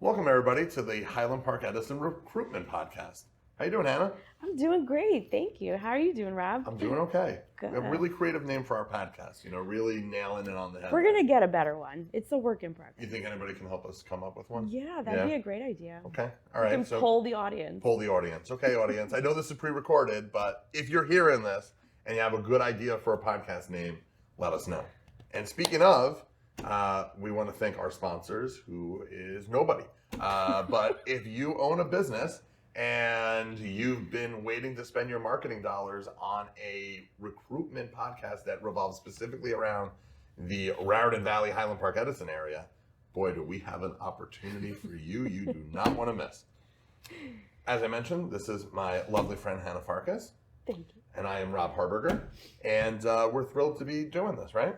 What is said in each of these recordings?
Welcome, everybody, to the Highland Park Edison Recruitment Podcast. How you doing, Hannah? I'm doing great, thank you. How are you doing, Rob? I'm doing okay. Good. We have a really creative name for our podcast, really nailing it on the head. We're going to get a better one. It's a work in progress. You think anybody can help us come up with one? Yeah, that'd be a great idea. Okay, all right. We can poll the audience. Poll the audience. Okay, audience. I know this is pre-recorded, but if you're hearing this and you have a good idea for a podcast name, let us know. And speaking of, we want to thank our sponsors, who is nobody. But if you own a business and you've been waiting to spend your marketing dollars on a recruitment podcast that revolves specifically around the Raritan Valley, Highland Park, Edison area, boy, do we have an opportunity for you do not want to miss. As I mentioned, this is my lovely friend, Hannah Farkas. Thank you. And I am Rob Harberger. And we're thrilled to be doing this, right?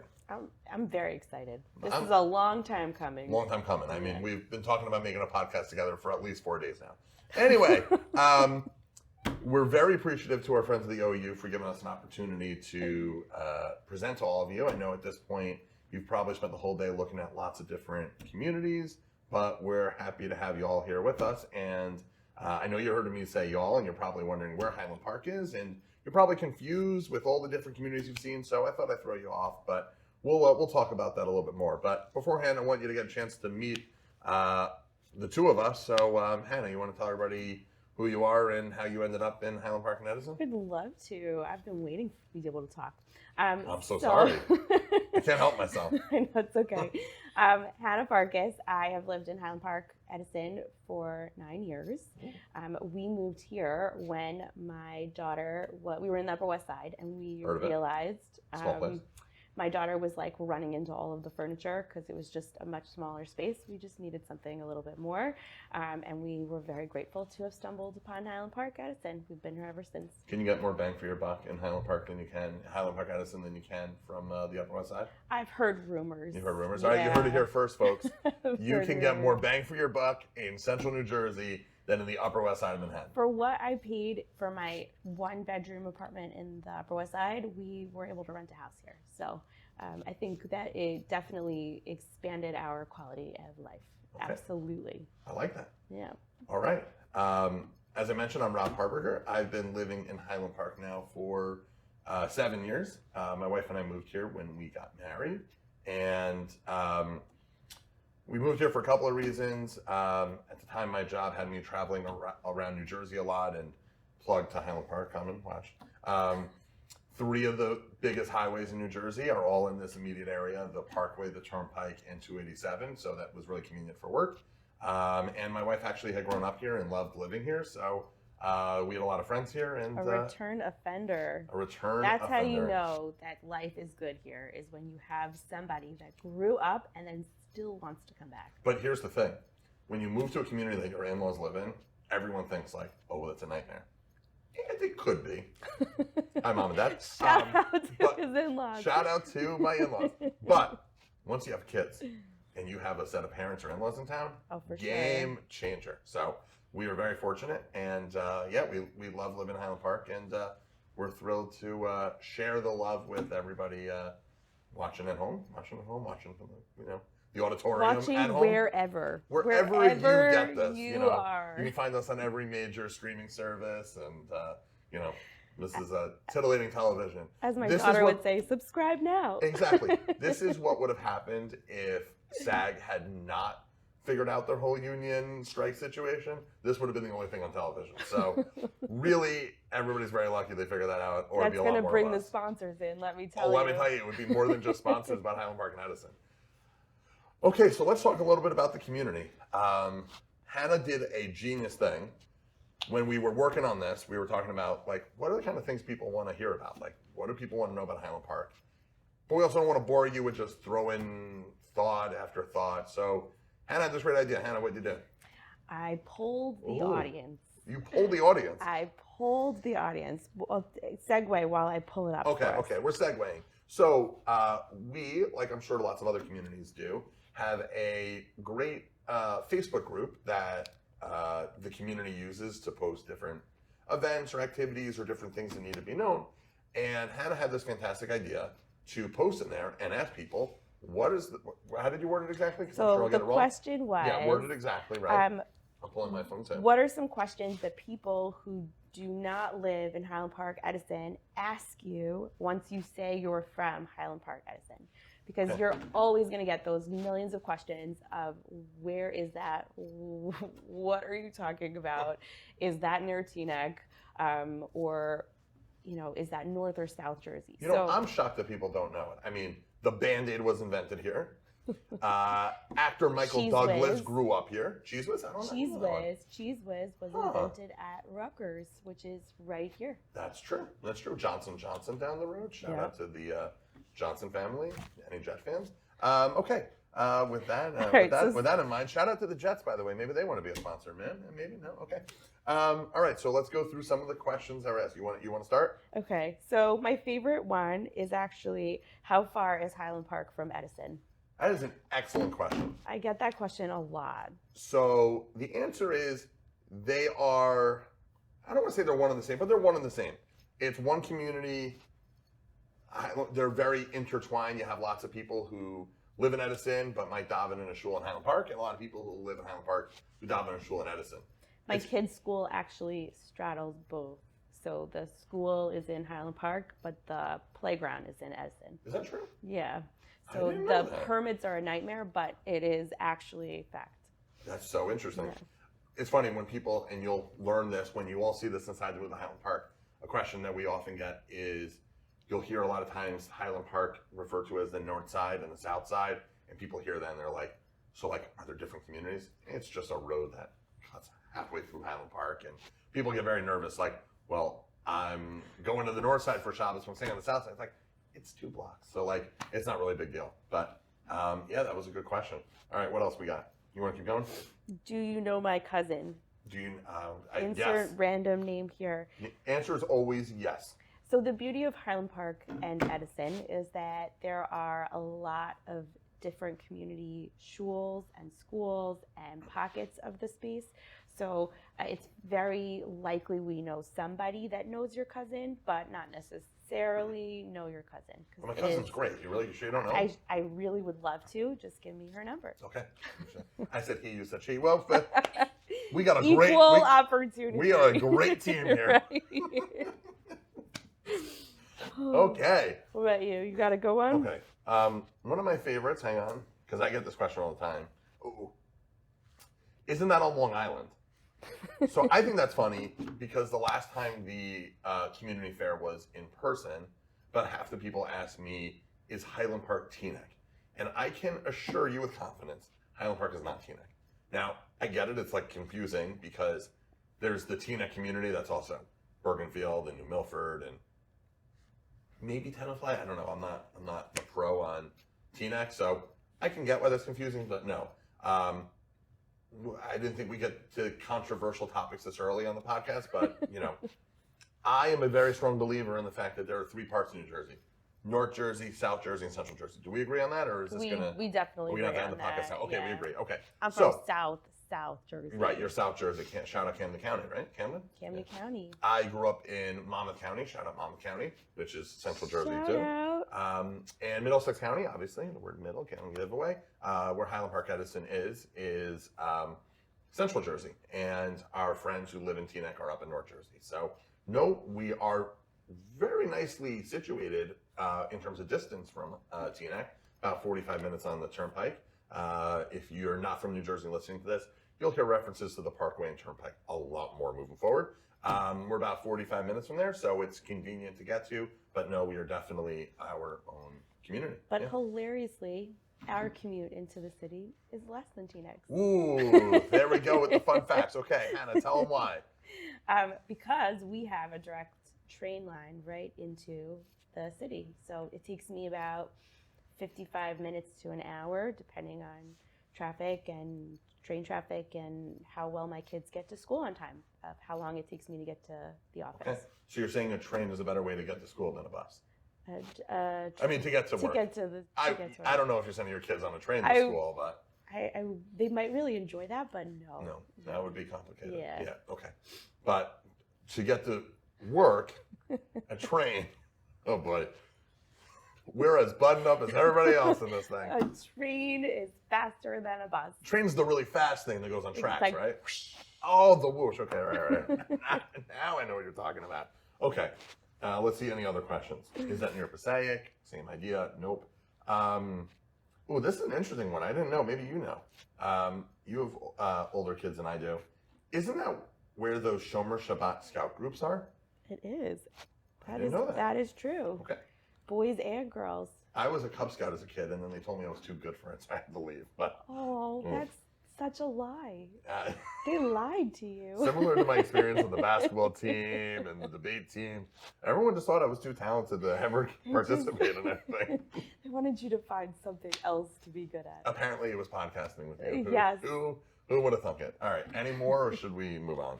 I'm very excited. This is a long time coming. Long time coming. I mean, we've been talking about making a podcast together for at least 4 days now. Anyway, we're very appreciative to our friends at the OU for giving us an opportunity to present to all of you. I know at this point, you've probably spent the whole day looking at lots of different communities, but we're happy to have you all here with us. And I know you heard me say y'all, and you're probably wondering where Highland Park is, and you're probably confused with all the different communities you've seen, so I thought I'd throw you off, but we'll talk about that a little bit more. But beforehand, I want you to get a chance to meet the two of us. So, Hannah, you want to tell everybody who you are and how you ended up in Highland Park and Edison? I'd love to. I've been waiting to be able to talk. I'm so sorry. I can't help myself. I know, it's okay. Hannah Farkas. I have lived in Highland Park, Edison for 9 years. We moved here when my daughter, we were in the Upper West Side, and we realized Small place. My daughter was like running into all of the furniture because it was just a much smaller space. We just needed something a little bit more. And we were very grateful to have stumbled upon Highland Park, Edison. We've been here ever since. Can you get more bang for your buck in Highland Park Edison than you can from the Upper West Side? I've heard rumors. You've heard rumors? Yeah. All right, you heard it here first, folks. You can get more bang for your buck in central New Jersey than in the Upper West Side of Manhattan. For what I paid for my 1-bedroom apartment in the Upper West Side, we were able to rent a house here. So I think that it definitely expanded our quality of life. Okay. Absolutely. I like that. Yeah. All right. As I mentioned, I'm Rob Harberger. I've been living in Highland Park now for 7 years. My wife and I moved here when we got married. And we moved here for a couple of reasons. At the time, my job had me traveling around New Jersey a lot, and plug to Highland Park, come and watch. 3 of the biggest highways in New Jersey are all in this immediate area: the Parkway, the Turnpike, and 287. So that was really convenient for work. And my wife actually had grown up here and loved living here. So we had a lot of friends here. And a return offender. A return That's offender. how you know that life is good here, is when you have somebody that grew up and then still wants to come back. But here's the thing. When you move to a community that your in-laws live in, everyone thinks like, oh, well, that's a nightmare. And it could be. Hi, Mom and Dad. Shout out to his in-laws. Shout out to my in-laws. But once you have kids and you have a set of parents or in-laws in town, game changer. So we were very fortunate. And we love living in Highland Park. And we're thrilled to share the love with everybody watching at home, watching the auditorium, watching at home. Wherever you get this. You are. You can find us on every major streaming service, and this is a titillating television. As my daughter would say, subscribe now. Exactly. This is what would have happened if SAG had not figured out their whole union strike situation. This would have been the only thing on television. So really, everybody's very lucky they figured that out. Or that's going to bring the sponsors in, let me tell you. Let me tell you, it would be more than just sponsors about Highland Park and Edison. Okay, so let's talk a little bit about the community. Hannah did a genius thing. When we were working on this, we were talking about, what are the kind of things people want to hear about? What do people want to know about Highland Park? But we also don't want to bore you with just throwing thought after thought. So Hannah had this great idea. Hannah, what did you do? I polled the audience. You polled the audience? I polled the audience. Well, segue while I pull it up. Okay, we're segueing. So we, like I'm sure lots of other communities do, have a great Facebook group that the community uses to post different events or activities or different things that need to be known. And Hannah had this fantastic idea to post in there and ask people, how did you word it exactly? 'Cause I'm So sure I'll the get it wrong. question was, Yeah, word it exactly right. I'm pulling my phone too. what are some questions that people who do not live in Highland Park, Edison, ask you once you say you're from Highland Park, Edison? Because you're always going to get those millions of questions of where is that? What are you talking about? Is that near Teaneck? Or, is that North or South Jersey? I'm shocked that people don't know it. I mean, the Band-Aid was invented here. Actor Michael Cheese Douglas Whiz. grew up here. Cheese Whiz? I don't know. Cheese Whiz was invented at Rutgers, which is right here. That's true. Johnson down the road. Shout out to the Johnson family. Any Jet fans? Okay. With that in mind, shout out to the Jets, by the way. Maybe they want to be a sponsor, man. Maybe no. Okay. All right. So let's go through some of the questions I asked. You want to start? Okay. So my favorite one is actually, how far is Highland Park from Edison? That is an excellent question. I get that question a lot. So the answer is they are, I don't want to say they're one and the same, but they're one and the same. It's one community. They're very intertwined. You have lots of people who live in Edison but might daven in a shul in Highland Park, and a lot of people who live in Highland Park who daven in a shul in Edison. My kid's school actually straddles both. So the school is in Highland Park, but the playground is in Edison. Is that true? Yeah. So the permits are a nightmare, but it is actually a fact. That's so interesting. Yeah. It's funny when people, and you'll learn this when you all see this inside the Highland Park, a question that we often get is, you'll hear a lot of times Highland Park referred to as the north side and the south side, and people hear that and they're like, are there different communities? It's just a road that cuts halfway through Highland Park, and people get very nervous, like, well, I'm going to the north side for Shabbos, so I'm staying on the south side. It's like, it's 2 blocks. So it's not really a big deal. But that was a good question. All right, what else we got? You want to keep going? Do you know my cousin? Yes. Insert random name here. The answer is always yes. So the beauty of Highland Park and Edison is that there are a lot of different community shuls and schools and pockets of the space. So it's very likely we know somebody that knows your cousin, but not necessarily know your cousin. Well, my cousin's great. You sure you don't know? I really would love to. Just give me her number. Okay. I said he, you said she. Well, we got a equal opportunity. We are a great team here. Okay. What about you? You got to go on? Okay. One of my favorites, hang on, because I get this question all the time. Ooh. Isn't that on Long Island? So I think that's funny because the last time the community fair was in person, about half the people asked me, is Highland Park Teaneck? And I can assure you with confidence, Highland Park is not Teaneck. Now, I get it, it's confusing because there's the Teaneck community that's also Bergenfield and New Milford and maybe Tenafly. I don't know. I'm not a pro on Teaneck, so I can get why that's confusing, but no. I didn't think we get to controversial topics this early on the podcast, but I am a very strong believer in the fact that there are 3 parts of New Jersey: North Jersey, South Jersey, and Central Jersey. Do we agree on that, or is this we definitely agree on the that? Podcast now? Okay, yeah. We agree. Okay, I'm from South Jersey. Right, you're South Jersey. Shout out Camden County, right? Camden County. I grew up in Monmouth County. Shout out Monmouth County, which is Central Jersey too. And Middlesex County, obviously, the word middle can't give away. Where Highland Park Edison is Central Jersey, and our friends who live in Teaneck are up in North Jersey. So no, we are very nicely situated in terms of distance from Teaneck, about 45 minutes on the turnpike. If you're not from New Jersey listening to this, you'll hear references to the Parkway and Turnpike a lot more moving forward. We're about 45 minutes from there, so it's convenient to get to, but no, we are definitely our own community. But hilariously, our commute into the city is less than Teaneck's. Ooh, there we go with the fun facts. Okay, Hannah, tell them why. Because we have a direct train line right into the city. So it takes me about 55 minutes to an hour, depending on traffic and train traffic and how well my kids get to school on time, of how long it takes me to get to the office. Okay. So you're saying a train is a better way to get to school than a bus? I mean, to get to work. I don't know if you're sending your kids on a train to school, but... they might really enjoy that, but no. No, that would be complicated. Yeah. Okay. But to get to work, a train, oh boy. We're as buttoned up as everybody else in this thing. A train is faster than a bus. Train's the really fast thing that goes on tracks, like, right? Oh, the whoosh. Okay, right. Now I know what you're talking about. Okay, let's see any other questions. Is that near Passaic? Same idea. Nope. Oh, this is an interesting one. I didn't know. Maybe you know. You have older kids than I do. Isn't that where those Shomer Shabbat scout groups are? It is. I didn't know that. That is true. Okay. Boys and girls. I was a Cub Scout as a kid, and then they told me I was too good for it, so I had to leave. But That's such a lie. They lied to you. Similar to my experience with the basketball team and the debate team, everyone just thought I was too talented to ever participate in anything. They wanted you to find something else to be good at. Apparently, it was podcasting with you. Yes. Who would have thunk it? All right. Any more, or should we move on?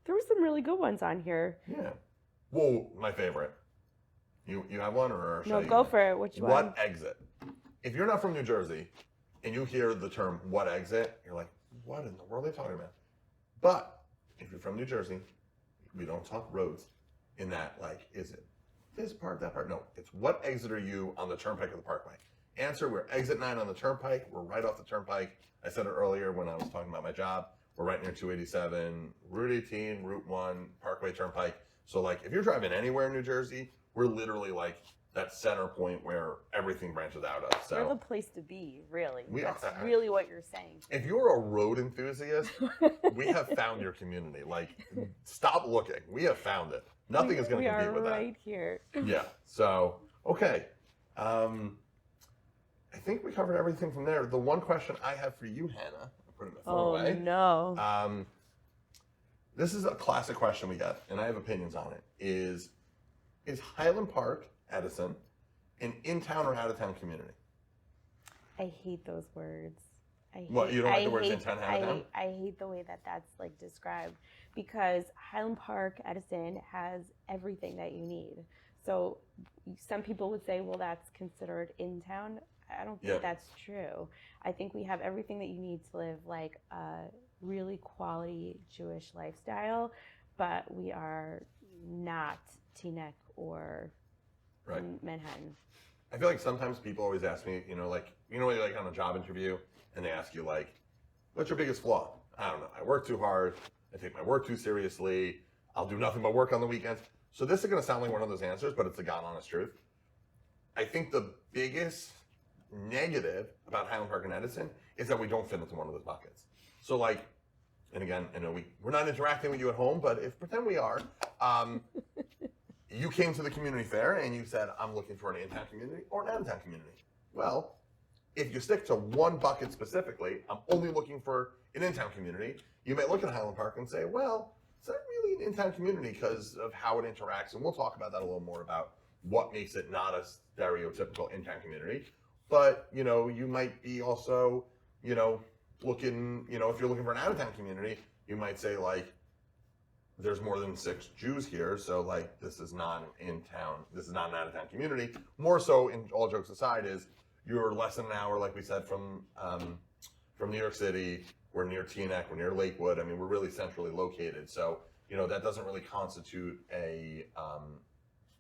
There were some really good ones on here. Yeah. Whoa, my favorite. You have one, or should I go for it. Which one? What exit? If you're not from New Jersey and you hear the term "what exit," you're like, "What in the world are they talking about?" But if you're from New Jersey, we don't talk roads in that, like, is it this part, that part? No, it's what exit are you on the turnpike or the parkway? Answer, we're exit 9 on the turnpike. We're right off the turnpike. I said it earlier when I was talking about my job. We're right near 287, Route 18, Route 1, Parkway Turnpike. So, like, if you're driving anywhere in New Jersey, we're literally like that center point where everything branches out of. So we're the place to be, really. That's are. really what you're saying. If you're a road enthusiast, we have found your community. Like, stop looking. We have found it. Nothing is going to compete with that. We are right here. Yeah. So, okay. I think we covered everything from there. The one question I have for you, Hannah, I'm putting the phone away. Oh, no. This is a classic question we get, and I have opinions on it. Is Highland Park, Edison, an in-town or out-of-town community? I hate those words. You don't like the words in-town, out-of-town? I hate the way that that's like described, because Highland Park, Edison has everything that you need. So some people would say, well, that's considered in-town. I don't think that's true. I think we have everything that you need to live like a really quality Jewish lifestyle, but we are not Teaneck or Manhattan. I feel like sometimes people always ask me, when you're like on a job interview and they ask you, like, what's your biggest flaw? I don't know. I work too hard. I take my work too seriously. I'll do nothing but work on the weekends. So this is going to sound like one of those answers, but it's the God honest truth. I think the biggest negative about Highland Park and Edison is that we don't fit into one of those buckets. So, like, and again, I know we're not interacting with you at home, but pretend we are. You came to the community fair and you said, I'm looking for an in-town community or an out-of-town community. Well, if you stick to one bucket specifically, I'm only looking for an in-town community, you may look at Highland Park and say, well, it's not really an in-town community because of how it interacts. And we'll talk about that a little more about what makes it not a stereotypical in-town community. But, you might be also, looking, if you're looking for an out-of-town community, you might say, like, there's more than 6 Jews here, so, like, this is not an in-town, this is not an out-of-town community. More so, in all jokes aside, is you're less than an hour, like we said, from New York City. We're near Teaneck, we're near Lakewood. I mean, we're really centrally located. So, that doesn't really constitute an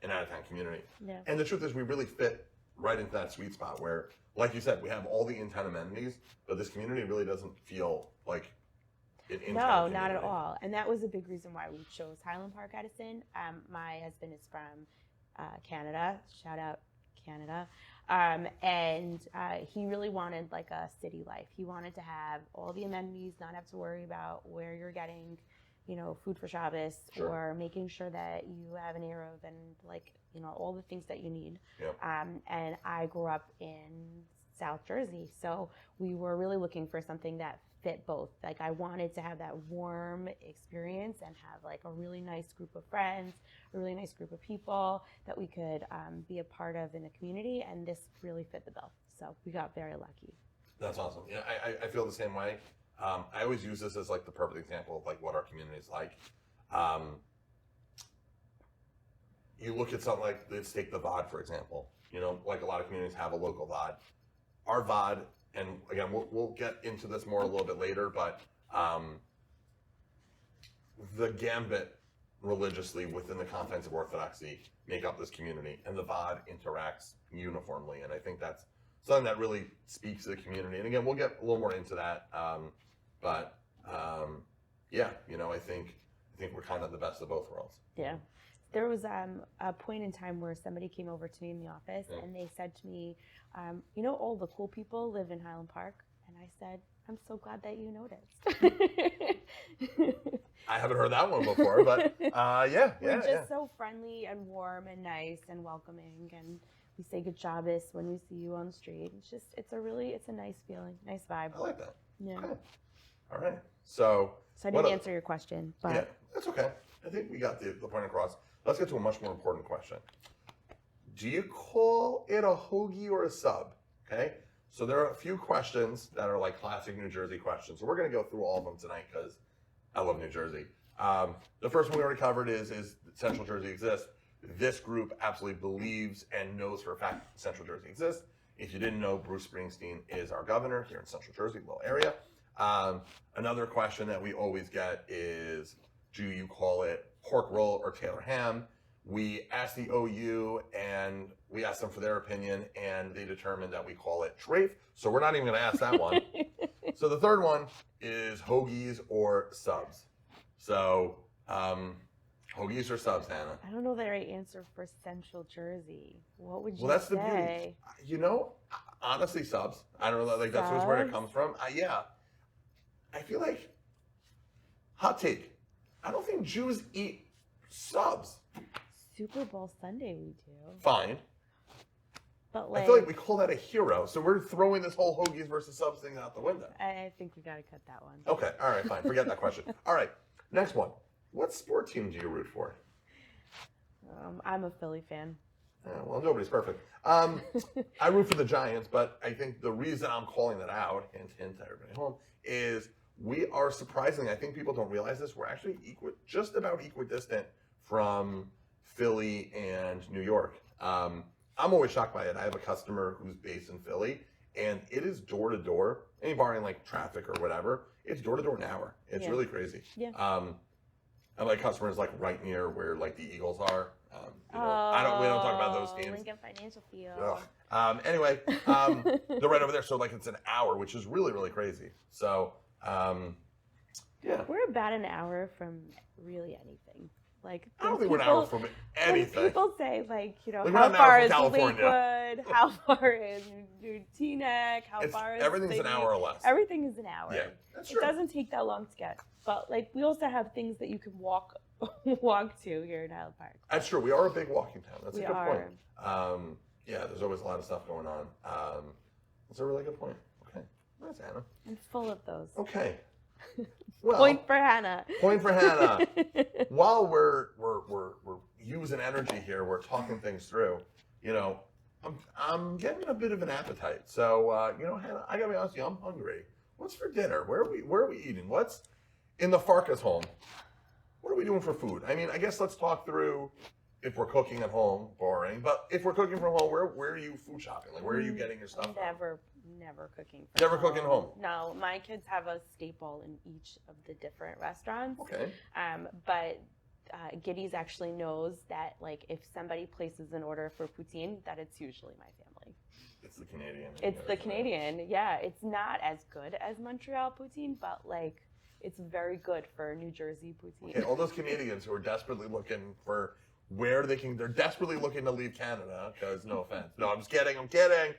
out-of-town community. Yeah. And the truth is, we really fit right into that sweet spot where, like you said, we have all the in-town amenities, but this community really doesn't feel like an in-town community. No, not at all. And that was a big reason why we chose Highland Park, Edison. My husband is from Canada. Shout out Canada. And he really wanted like a city life. He wanted to have all the amenities, not have to worry about where you're getting, food for Shabbos, Sure. or making sure that you have an Eruv and like, all the things that you need. Yep. And I grew up in South Jersey, so we were really looking for something that fit both. Like, I wanted to have that warm experience and have like a really nice group of friends, a really nice group of people that we could be a part of in the community, and this really fit the bill. So we got very lucky. That's awesome. Yeah, I feel the same way. I always use this as like the perfect example of like what our community is like. You look at something like, let's take the VOD, for example. Like a lot of communities have a local VOD. Our VOD, and again, we'll get into this more a little bit later, but the gambit religiously within the confines of Orthodoxy make up this community, and the VOD interacts uniformly. And I think that's something that really speaks to the community. And again, we'll get a little more into that. Yeah, I think we're kind of the best of both worlds. Yeah. There was a point in time where somebody came over to me in the office and they said to me, all the cool people live in Highland Park. And I said, I'm so glad that you noticed. I haven't heard that one before, but We're just so friendly and warm and nice and welcoming, and we say good Shabbos when we see you on the street. It's a nice feeling, nice vibe. I like that. Yeah. Okay. All right. So I didn't answer your question, but yeah, that's okay. I think we got the point across. Let's get to a much more important question. Do you call it a hoagie or a sub? Okay. So there are a few questions that are like classic New Jersey questions. So we're going to go through all of them tonight because I love New Jersey. The first one we already covered is Central Jersey exists. This group absolutely believes and knows for a fact Central Jersey exists. If you didn't know, Bruce Springsteen is our governor here in Central Jersey, little area. Another question that we always get is, do you call it pork roll or Taylor ham? We asked the OU and we asked them for their opinion, and they determined that we call it trafe. So we're not even going to ask that one. So the third one is hoagies or subs. So hoagies or subs, Hannah? I don't know the right answer for Central Jersey. What would you that's say? The beauty. Honestly, subs. I don't know. Like, that's just where it comes from. Yeah. I feel like, hot take, I don't think Jews eat subs. Super Bowl Sunday we do. Fine. But I feel like we call that a hero. So we're throwing this whole hoagies versus subs thing out the window. I think we got to cut that one. Okay. All right. Fine. Forget that question. All right. Next one. What sport team do you root for? I'm a Philly fan. Well, nobody's perfect. I root for the Giants, but I think the reason I'm calling that out, hint, hint to everybody at home, is we are surprisingly, I think people don't realize this, we're actually just about equidistant from Philly and New York. I'm always shocked by it. I have a customer who's based in Philly, and it is door to door, any barring like traffic or whatever, it's door to door an hour. It's really crazy. Yeah. And my customer is like right near where like the Eagles are. We don't talk about those teams. Lincoln Financial Field. Anyway, they're right over there. So like it's an hour, which is really, really crazy. So, yeah. We're about an hour from really anything. Like, I don't think we're an hour from anything. People say, like, how far is Lakewood? How far is New Teaneck? How far is everything's an hour or less. Everything is an hour. Yeah, that's true. It doesn't take that long to get. But like, we also have things that you can walk to here in Highland Park. That's true. We are a big walking town. That's a good point. Yeah, there's always a lot of stuff going on. That's a really good point. Okay, nice, Hannah. I'm full of those. Okay. Well, point for Hannah. Point for Hannah. While we're using energy here, we're talking things through. I'm getting a bit of an appetite. So Hannah, I gotta be honest with you, I'm hungry. What's for dinner? Where are we eating? What's in the Farkas home? What are we doing for food? I mean, I guess let's talk through if we're cooking at home, boring. But if we're cooking from home, where are you food shopping? Like, where are you getting your stuff from? Never cooking. Never cooking home. No, my kids have a staple in each of the different restaurants. Okay. But Giddy's actually knows that, like, if somebody places an order for poutine, that it's usually my family. It's the Canadian. It's the Canadian. Yeah, it's not as good as Montreal poutine, but like, it's very good for New Jersey poutine. Okay, all those Canadians who are desperately looking for where they can, they're desperately looking to leave Canada because, no offense. No, I'm just kidding. I'm kidding.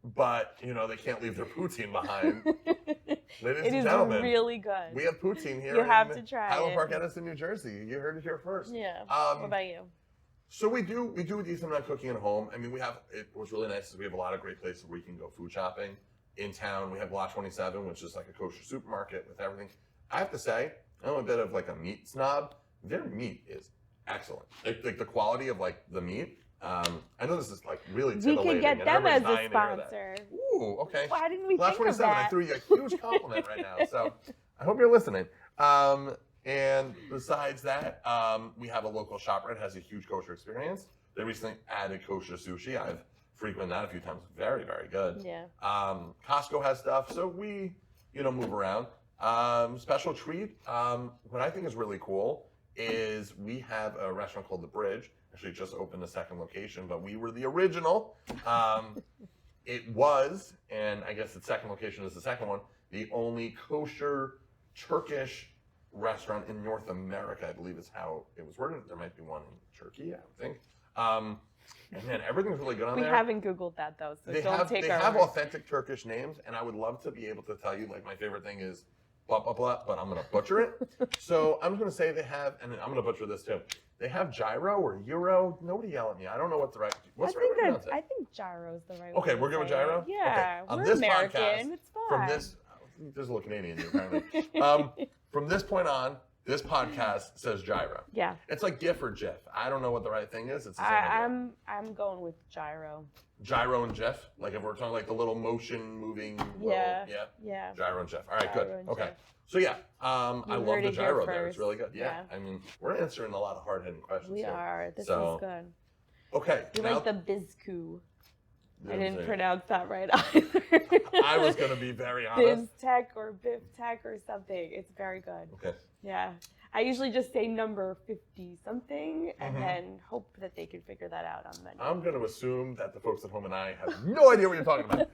But, they can't leave their poutine behind. Ladies and gentlemen. It is really good. We have poutine here. You have to try Highland Park, Edison, New Jersey. You heard it here first. Yeah. What about you? So we do a decent amount of cooking at home. I mean, what's really nice is we have a lot of great places where you can go food shopping. In town, we have Lot 27, which is like a kosher supermarket with everything. I have to say, I'm a bit of like a meat snob. Their meat is excellent. Like the quality of like the meat. I know this is like really titillating. We could get them as a sponsor. Ooh, okay. Why didn't we Lot think of 27, that? I threw you a huge compliment right now. So I hope you're listening. And besides that, we have a local shop that has a huge kosher experience. They recently added kosher sushi. I've frequented that a few times. Very, very good. Yeah. Costco has stuff, so we, move around. Special treat, what I think is really cool is we have a restaurant called The Bridge. Actually, just opened a second location, but we were the original. It was, and I guess the second location is the second one, the only kosher Turkish restaurant in North America, I believe is how it was worded. There might be one in Turkey, I would think. And man, everything's really good on there. We haven't Googled that though, so They don't have, take they our have word. authentic Turkish names, and I would love to be able to tell you, like, my favorite thing is blah, blah, blah, but I'm going to butcher it. So I'm going to say they have, and I'm going to butcher this too. They have gyro or euro. Nobody yell at me. I don't know what's the right, what's the right way to pronounce it? I think gyro's the right Okay, way. we're to good with say it. gyro? Yeah, Okay. On we're this American. podcast, It's fine. From this, there's a little Canadian in you apparently. From this point on, this podcast says gyro. Yeah. It's like GIF or GIF. I don't know what the right thing is. It's the same idea. I'm going with gyro. Gyro and GIF? Like if we're talking like the little motion moving. Yeah. Yeah. Yeah. Gyro and GIF. All right, Gyro good. and Okay. GIF. So yeah, I love heard the it here gyro there. It's first. really good. Yeah. Yeah. I mean, we're answering a lot of hard-hitting questions We here. are. This So, is good. Okay. You now, like the bizku. I didn't say- pronounce that right either. I was going to be very honest. Biztech or Biftech or something. It's very good. Okay. Yeah. I usually just say number 50 something and Mhm. then hope that they can figure that out on the menu. I'm going to assume that the folks at home and I have no idea what you're talking about.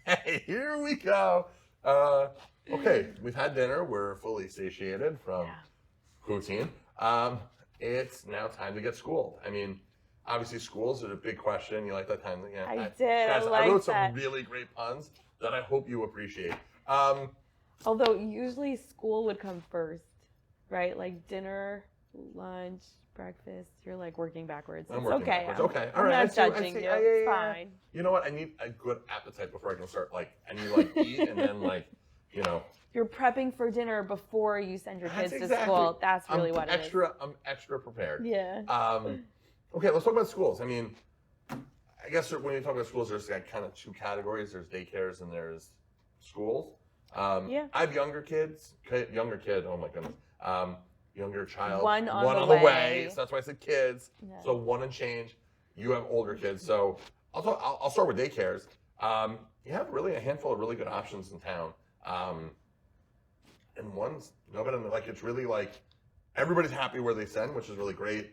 Okay, here we go. Okay, we've had dinner. We're fully satiated from poutine. It's now time to get schooled. I mean, obviously schools are a big question. You like that time? Yeah, I did. Guys, I I wrote like some that. really great puns that I hope you appreciate. Although usually school would come first, right? Like dinner, lunch, breakfast. You're like working backwards. I'm It's working okay. backwards. Okay, all I'm right. I not see- I judging see. you. Yeah, yeah, It's yeah. fine. You know what? I need a good appetite before I can start. Like, I need to like eat and then like, you know. You're prepping for dinner before you send your kids That's to exactly- school. That's really what it is. I'm extra prepared. Yeah. Okay, let's talk about schools. I mean, I guess when you talk about schools, there's like kind of two categories. There's daycares and there's schools. Yeah. I have younger kid. Oh my goodness. Younger child. One on one the on the way. way. So that's why I said kids. Yeah. So one and change. You have older kids. So I'll start with daycares. You have really a handful of really good options in town. And one's nobody like it's really like everybody's happy where they send, which is really great.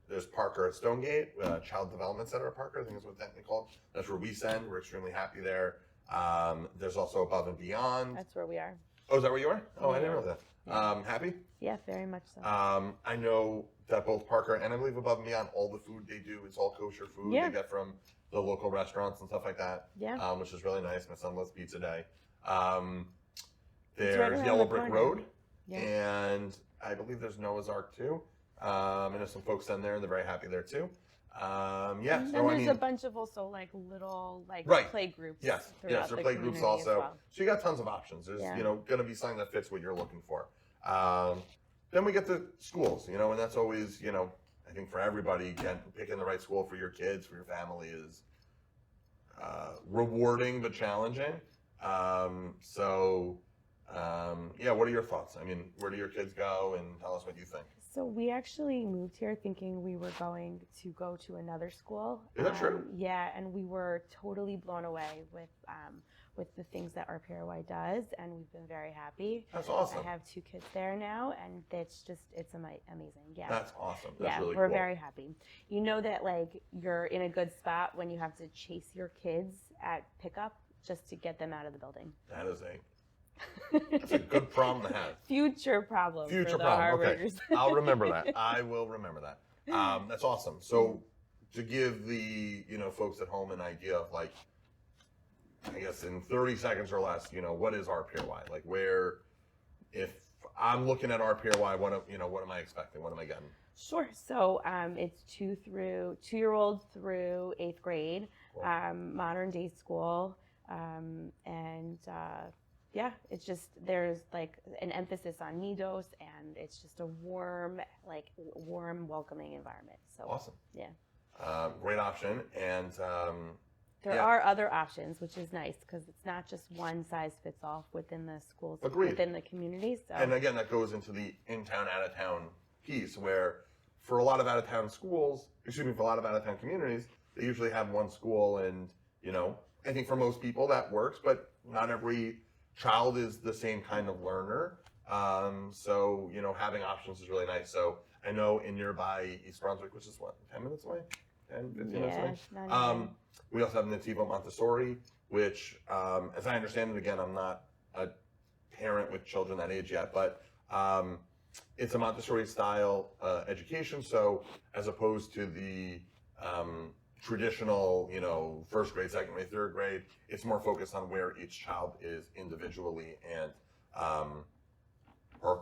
There's Parker at Stonegate, Child Development Center at Parker, I think is what it's technically called. That's where we send. We're extremely happy there. There's also Above and Beyond. That's where we are. Oh, is that where you are? Oh, I didn't Yeah. know that. Happy? Yeah, very much so. I know that both Parker and I believe Above and Beyond, all the food they do, it's all kosher food Yeah. they get from the local restaurants and stuff like that. Yeah. Which is really nice. My son loves pizza day. It's right There's around Yellow the Brick corner. Road, Yeah. and I believe there's Noah's Ark too. And there's some folks in there, and they're very happy there too. Yeah, And then so I there's mean, a bunch of also like little like Right. play groups. yes, throughout there the are play groups community as also. well. So you got tons of options. There's Yeah. going to be something that fits what you're looking for. Then we get to schools, and that's always I think for everybody, picking the right school for your kids, for your family is rewarding but challenging. Yeah, what are your thoughts? I mean, where do your kids go, and tell us what you think. So we actually moved here thinking we were going to go to another school. Is that true? Yeah, and we were totally blown away with the things that our PRY does, and we've been very happy. That's awesome. I have 2 kids there now, and it's amazing. Yeah. That's awesome. That's yeah, really we're cool. very happy. You know that like you're in a good spot when you have to chase your kids at pickup just to get them out of the building. That's a good problem to have. Future problem. Future for the problem. Okay, Harvarders. I'll remember that. I will remember that. That's awesome. So to give the folks at home an idea of like, I guess in 30 seconds or less, what is RPRY? Like where, if I'm looking at RPRY, what am I expecting? What am I getting? Sure. So it's 2-year-olds through 8th grade, Cool. modern day school, yeah, it's just there's like an emphasis on nidos, and it's just a warm, welcoming environment. So Awesome. Yeah. Great option, and there are other options, which is nice because it's not just one size fits all within the schools, Agreed. within the community. So And again, that goes into the in-town, out-of-town piece where for a lot of out-of-town communities, they usually have one school, and, I think for most people that works, but not every child is the same kind of learner. So, having options is really nice. So I know in nearby East Brunswick, which is what, 10 minutes away? 10, 15 minutes away? Not even. We also have Nativo Montessori, which, as I understand it, again, I'm not a parent with children that age yet, but it's a Montessori style education. So as opposed to the traditional, first grade, second grade, third grade, it's more focused on where each child is individually and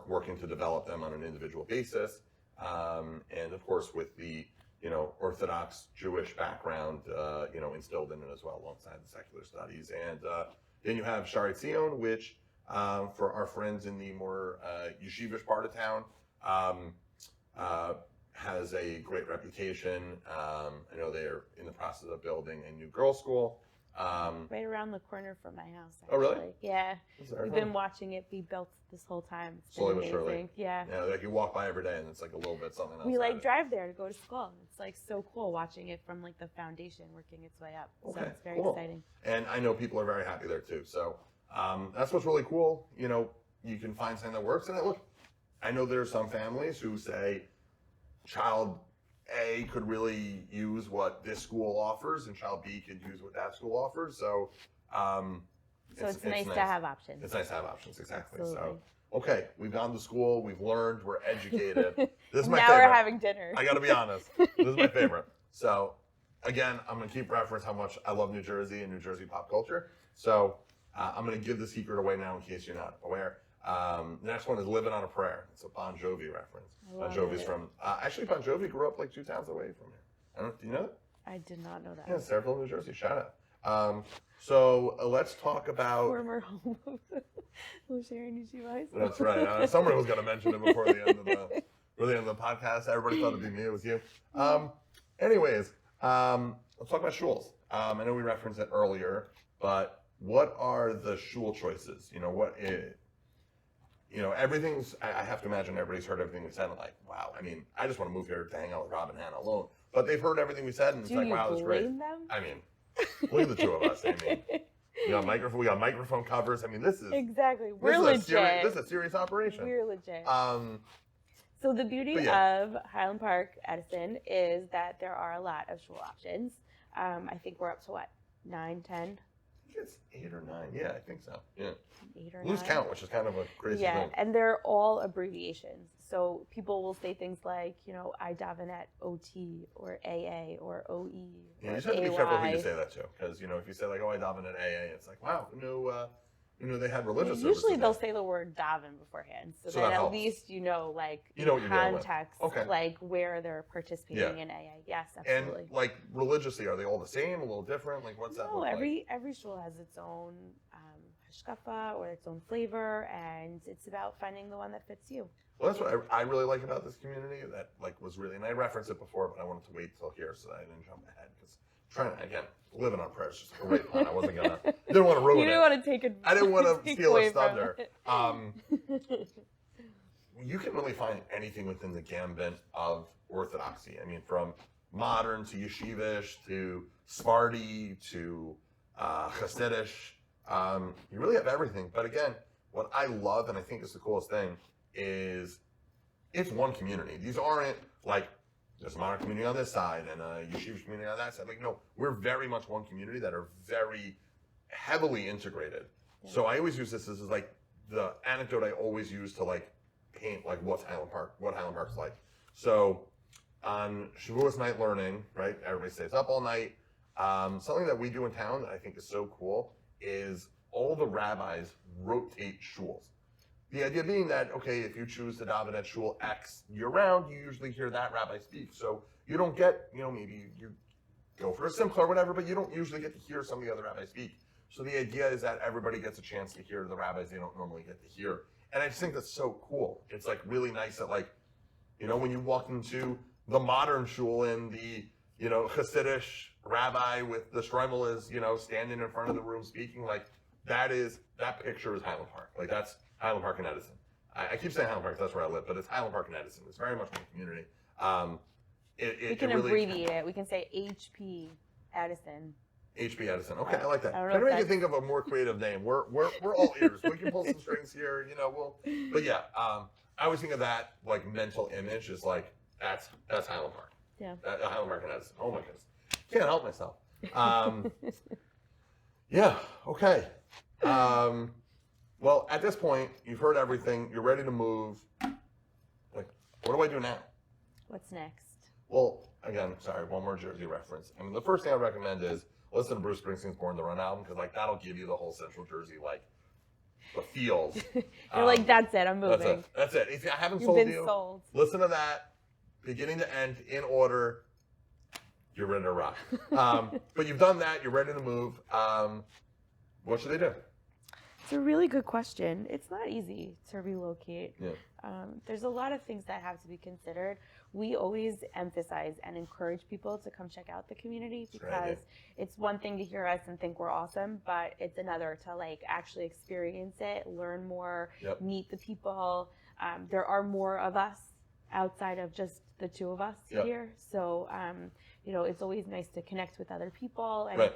working to develop them on an individual basis. And of course, with the Orthodox Jewish background, instilled in it as well, alongside the secular studies. And then you have Shari Tzion, which for our friends in the more yeshivish part of town, has a great reputation. I know they're in the process of building a new girls' school. Right around the corner from my house, actually. Oh, really? Yeah. We've been watching it be built this whole time. It's been Slowly but amazing. surely. Yeah. Yeah, like you walk by every day and it's like a little bit something else. We drive there to go to school. It's so cool watching it from the foundation working its way up. Okay, So it's very cool. exciting. And I know people are very happy there too. So that's what's really cool. You can find something that works. And I know there are some families who say child A could really use what this school offers and child B could use what that school offers. So It's nice to have options. It's nice to have options, exactly. Absolutely. So, okay, we've gone to school, we've learned, we're educated. This is my now favorite. we're having dinner. I gotta be honest. This is my favorite. So, again, I'm gonna keep reference how much I love New Jersey and New Jersey pop culture. So, I'm gonna give the secret away now in case you're not aware. The next one is Living on a Prayer. It's a Bon Jovi reference. Bon Jovi's from, actually Bon Jovi grew up 2 towns away from here. Do you know that? I did not know that. Yeah, Sayreville, New Jersey. Shout out. So let's talk about. Former home of Sharon Yeshiva High School. That's right. Someone was going to mention it before the end of the podcast. Everybody thought it'd be me. It was you. Anyways, let's talk about shuls. I know we referenced it earlier, but what are the shul choices? Everything's. I have to imagine everybody's heard everything we said and wow. I mean, I just want to move here to hang out with Rob and Hannah alone. But they've heard everything we said, and it's wow, that's great. Them? I mean, look at the two of us. I mean, we got microphone covers. I mean, this is exactly. We're legit. This is a serious operation. We're legit. So the beauty of Highland Park, Edison, is that there are a lot of shul options. I think we're up to 9, 10? I think it's 8 or 9. Yeah, I think so. Yeah. 8 or 9. Lose count, which is kind of a crazy thing. Yeah, and they're all abbreviations. So people will say things like, I daven at OT or AA or OE. Yeah, you just have to be careful who you say that to, because if you say I daven at AA, it's wow, they had religious services. Usually they'll say the word daven beforehand, so that at least you know what context, where they're participating in AA. Yes, absolutely. And religiously, are they all the same? A little different? What's that look like? Every shul has its own hashkafa or its own flavor, and it's about finding the one that fits you. Well, that's what I really like about this community. That was really, and I referenced it before, but I wanted to wait till here so that I didn't jump ahead because trying to again living on prayer is just a great pun. I wasn't gonna, didn't want to ruin it. You didn't want to take it. I didn't want to steal a thunder. You can really find anything within the gambit of orthodoxy. I mean, from modern to yeshivish to Sephardi to Hasidish. You really have everything. But again, what I love and I think is the coolest thing is it's one community. These aren't there's a modern community on this side and a yeshivish community on that side. No, we're very much one community that are very heavily integrated. Yeah. So I always use this as the anecdote I always use to paint what Highland Park's like. So on Shavuos night learning, right? Everybody stays up all night. Something that we do in town that I think is so cool is all the rabbis rotate shuls. The idea being that, okay, if you choose to daven at shul X year-round, you usually hear that rabbi speak. So you don't get, maybe you go for a simcha or whatever, but you don't usually get to hear some of the other rabbis speak. So the idea is that everybody gets a chance to hear the rabbis they don't normally get to hear. And I just think that's so cool. It's really nice that when you walk into the modern shul and the, Hasidish rabbi with the shtreimel is, standing in front of the room speaking, that picture is Highland Park. That's Highland Park and Edison. I keep saying Highland Park, that's where I live, but it's Highland Park and Edison. It's very much one community. We can abbreviate it. We can say HP Edison. HB Edison. Okay, I like that. I don't If know if anybody can think of a more creative name, we're all ears. We can pull some strings here, But yeah, I always think of that like mental image is like that's Highland Park. Yeah. Highland Park and Edison. Oh my goodness, can't help myself. Yeah. Okay. Well, at this point, you've heard everything. You're ready to move. Like, what do I do now? What's next? Well, again, sorry, one more Jersey reference. I mean, the first thing I recommend is listen to Bruce Springsteen's Born to Run album because, like, that'll give you the whole Central Jersey, like, the feels. You're like, that's it. I'm moving. That's it. If I haven't You've sold been you, sold. listen to that, beginning to end, in order. You're ready to rock. But you've done that. You're ready to move. What should they do? It's a really good question. It's not easy to relocate. Yeah. There's a lot of things that have to be considered. We always emphasize and encourage people to come check out the community because it's one thing to hear us and think we're awesome, but it's another to like actually experience it, learn more, meet the people. There are more of us outside of just the two of us here. So, it's always nice to connect with other people and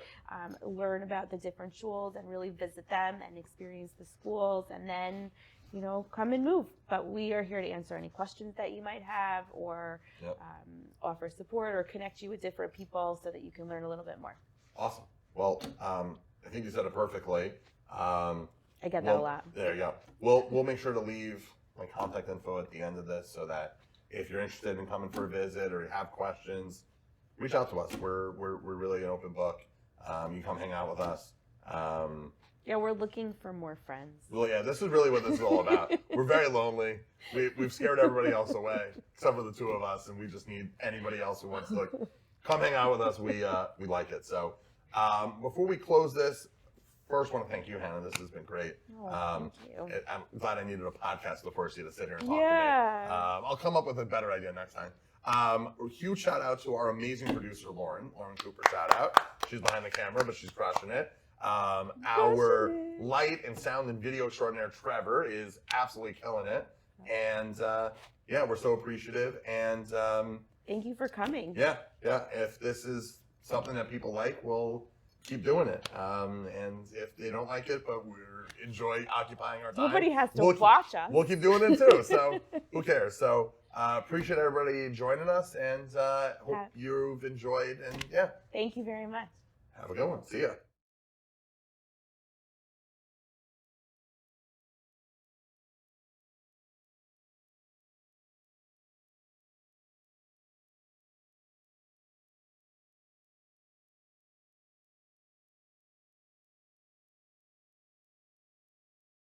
learn about the different schools and really visit them and experience the schools and then, come and move. But we are here to answer any questions that you might have or offer support or connect you with different people so that you can learn a little bit more. Awesome. Well, I think you said it perfectly. I get that a lot. There you go. We'll make sure to leave my contact info at the end of this so that if you're interested in coming for a visit or you have questions, reach out to us. We're really an open book. You come hang out with us. We're looking for more friends. Well, yeah, this is really what this is all about. We're very lonely. We've scared everybody else away, except for the two of us, and we just need anybody else who wants to come hang out with us. We like it. So before we close this, first want to thank you, Hannah. This has been great. Thank you. I'm glad I needed a podcast to force you to sit here and talk to me. I'll come up with a better idea next time. A huge shout out to our amazing producer, Lauren Cooper, shout out. She's behind the camera, but she's crushing it. Our light and sound and video extraordinaire, Trevor, is absolutely killing it. And we're so appreciative. And thank you for coming. Yeah. If this is something that people like, we'll keep doing it. And if they don't like it, but we enjoy occupying our time, nobody has to watch us. We'll keep doing it too. So who cares? So appreciate everybody joining us, and hope you've enjoyed. And thank you very much. Have a good one. See ya.